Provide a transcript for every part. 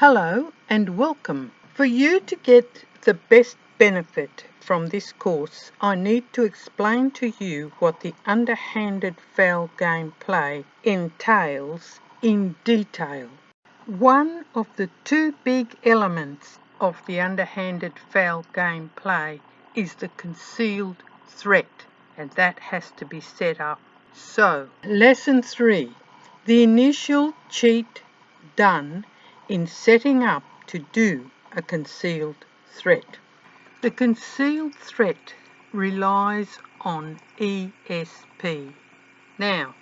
Hello and welcome. For you to get the best benefit from this course, I need to explain to you what the underhanded foul game play entails in detail. One of the two big elements of the underhanded foul game play is the concealed threat, and that has to be set up. So, lesson 3. The initial cheat done in setting up to do a concealed threat. The concealed threat relies on ESP. Now,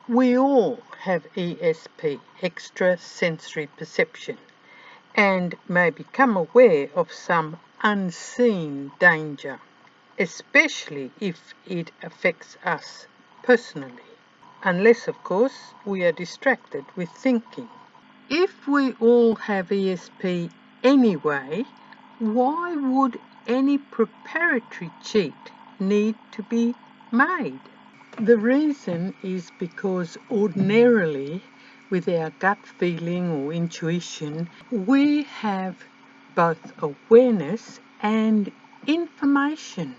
we all have ESP, extrasensory perception, and may become aware of some unseen danger, especially if it affects us personally, unless, of course, we are distracted with thinking. If we all have ESP anyway, why would any preparatory cheat need to be made? The reason is because ordinarily, with our gut feeling or intuition, we have both awareness and information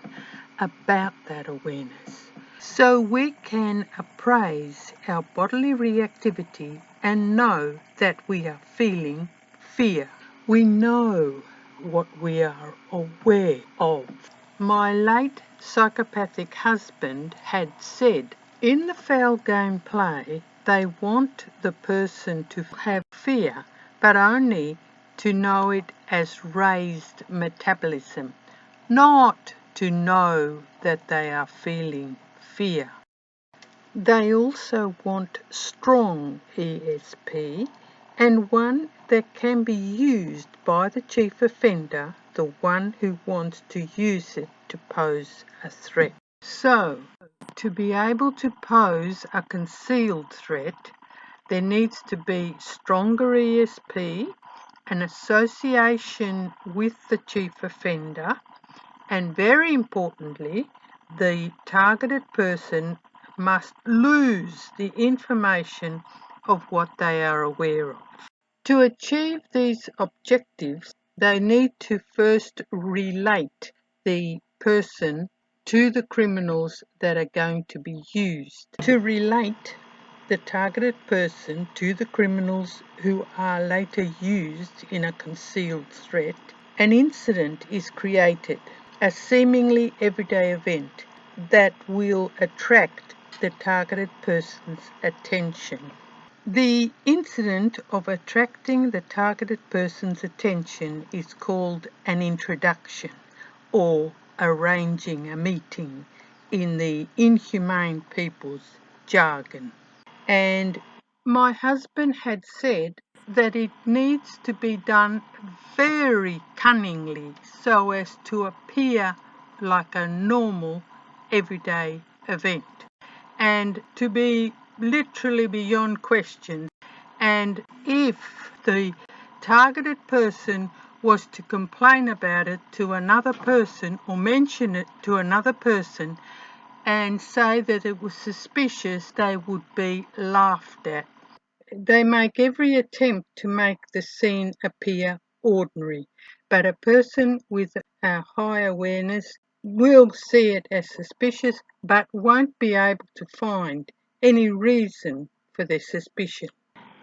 about that awareness. So we can appraise our bodily reactivity and know that we are feeling fear. We know what we are aware of. My late psychopathic husband had said, in the foul game play, they want the person to have fear, but only to know it as raised metabolism, not to know that they are feeling fear. They also want strong ESP and one that can be used by the chief offender, the one who wants to use it to pose a threat. So, to be able to pose a concealed threat, there needs to be stronger ESP, an association with the chief offender, and very importantly, the targeted person must lose the information of what they are aware of. To achieve these objectives, they need to first relate the person to the criminals that are going to be used. To relate the targeted person to the criminals who are later used in a concealed threat, an incident is created, a seemingly everyday event that will attract the targeted person's attention. The incident of attracting the targeted person's attention is called an introduction or arranging a meeting in the inhumane people's jargon. And my husband had said that it needs to be done very cunningly so as to appear like a normal everyday event and to be literally beyond question. And if the targeted person was to complain about it to another person or mention it to another person and say that it was suspicious, they would be laughed at. They make every attempt to make the scene appear ordinary, but a person with a high awareness will see it as suspicious but won't be able to find any reason for their suspicion.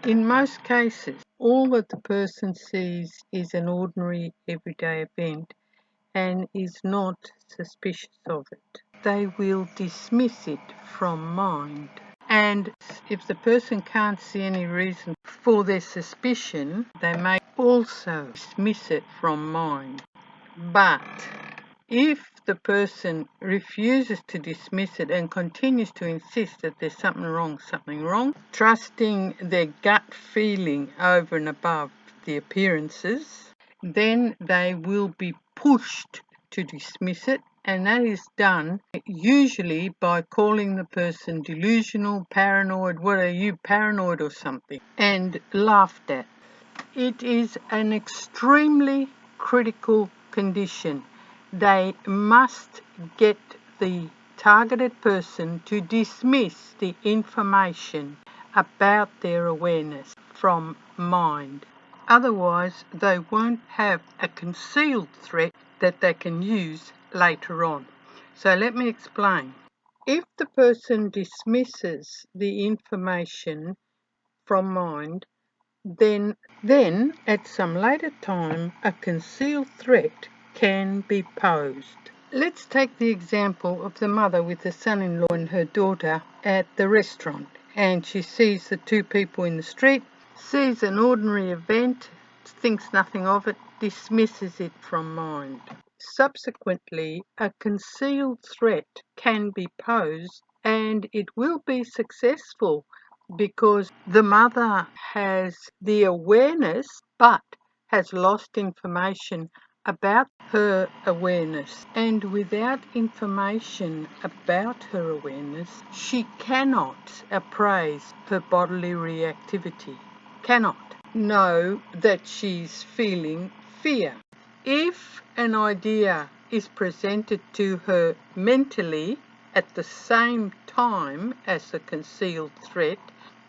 In most cases, all that the person sees is an ordinary everyday event and is not suspicious of it. They will dismiss it from mind. And if the person can't see any reason for their suspicion, they may also dismiss it from mind. But if the person refuses to dismiss it and continues to insist that there's something wrong, trusting their gut feeling over and above the appearances, then they will be pushed to dismiss it, and that is done usually by calling the person delusional, paranoid, what are you, paranoid or something, and laughed at. It is an extremely critical condition. They must get the targeted person to dismiss the information about their awareness from mind. Otherwise, they won't have a concealed threat that they can use later on. So let me explain. If the person dismisses the information from mind, then at some later time a concealed threat can be posed. Let's take the example of the mother with the son-in-law and her daughter at the restaurant, and she sees the two people in the street, sees an ordinary event, thinks nothing of it, dismisses it from mind. Subsequently, a concealed threat can be posed, and it will be successful because the mother has the awareness but has lost information about her awareness. And without information about her awareness, she cannot appraise her bodily reactivity, cannot know that she's feeling fear. If an idea is presented to her mentally at the same time as the concealed threat,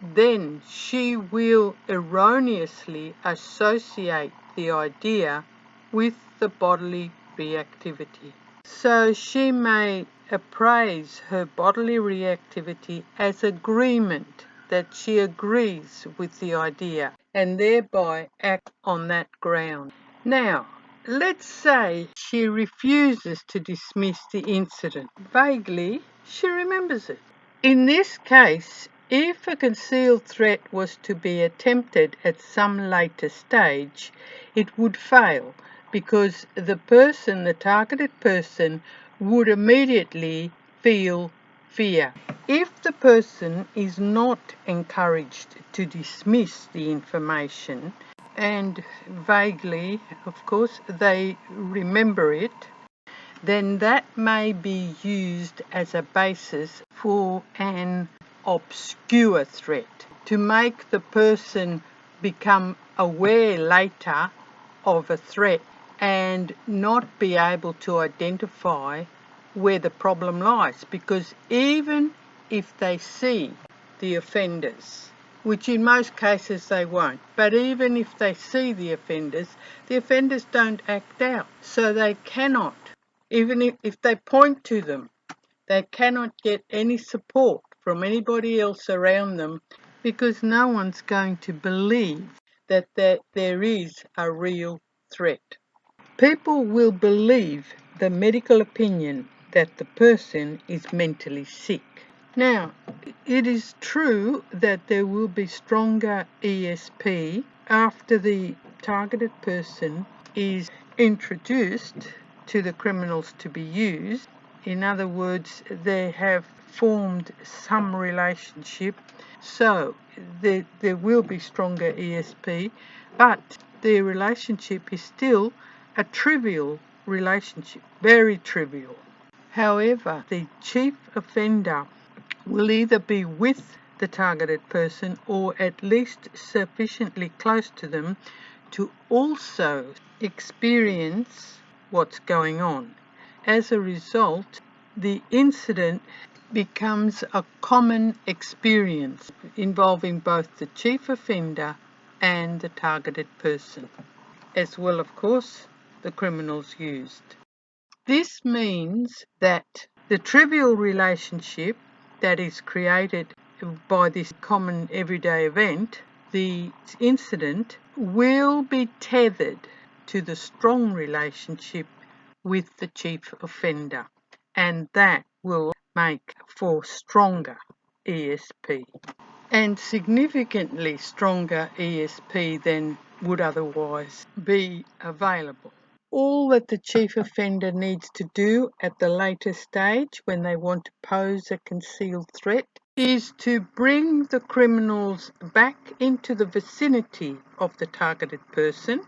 then she will erroneously associate the idea with the bodily reactivity. So she may appraise her bodily reactivity as agreement, that she agrees with the idea, and thereby act on that ground. Now, let's say she refuses to dismiss the incident. Vaguely, she remembers it. In this case, if a concealed threat was to be attempted at some later stage, it would fail because the targeted person, would immediately feel fear. If the person is not encouraged to dismiss the information, and vaguely, of course, they remember it, then that may be used as a basis for an obscure threat to make the person become aware later of a threat and not be able to identify where the problem lies, because even if they see the offenders, which in most cases they won't, but even if they see the offenders don't act out. So they cannot, even if they point to them, they cannot get any support from anybody else around them, because no one's going to believe that there is a real threat. People will believe the medical opinion that the person is mentally sick. Now, it is true that there will be stronger ESP after the targeted person is introduced to the criminals to be used. In other words, they have formed some relationship, so there will be stronger ESP, but their relationship is still a trivial relationship, very trivial. However, the chief offender will either be with the targeted person or at least sufficiently close to them to also experience what's going on. As a result, the incident becomes a common experience involving both the chief offender and the targeted person, as well, of course, the criminals used. This means that the trivial relationship that is created by this common everyday event, the incident, will be tethered to the strong relationship with the chief offender, and that will make for stronger ESP, and significantly stronger ESP than would otherwise be available. All that the chief offender needs to do at the later stage, when they want to pose a concealed threat, is to bring the criminals back into the vicinity of the targeted person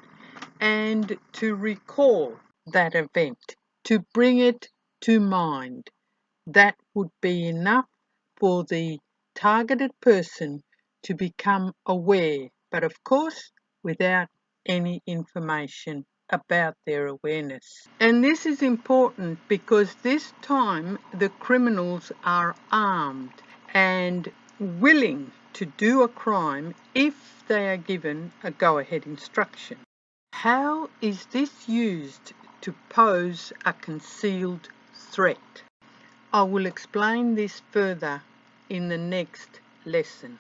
and to recall that event, to bring it to mind. That would be enough for the targeted person to become aware, but of course without any information about their awareness. And this is important because this time the criminals are armed and willing to do a crime if they are given a go-ahead instruction. How is this used to pose a concealed threat? I will explain this further in the next lesson.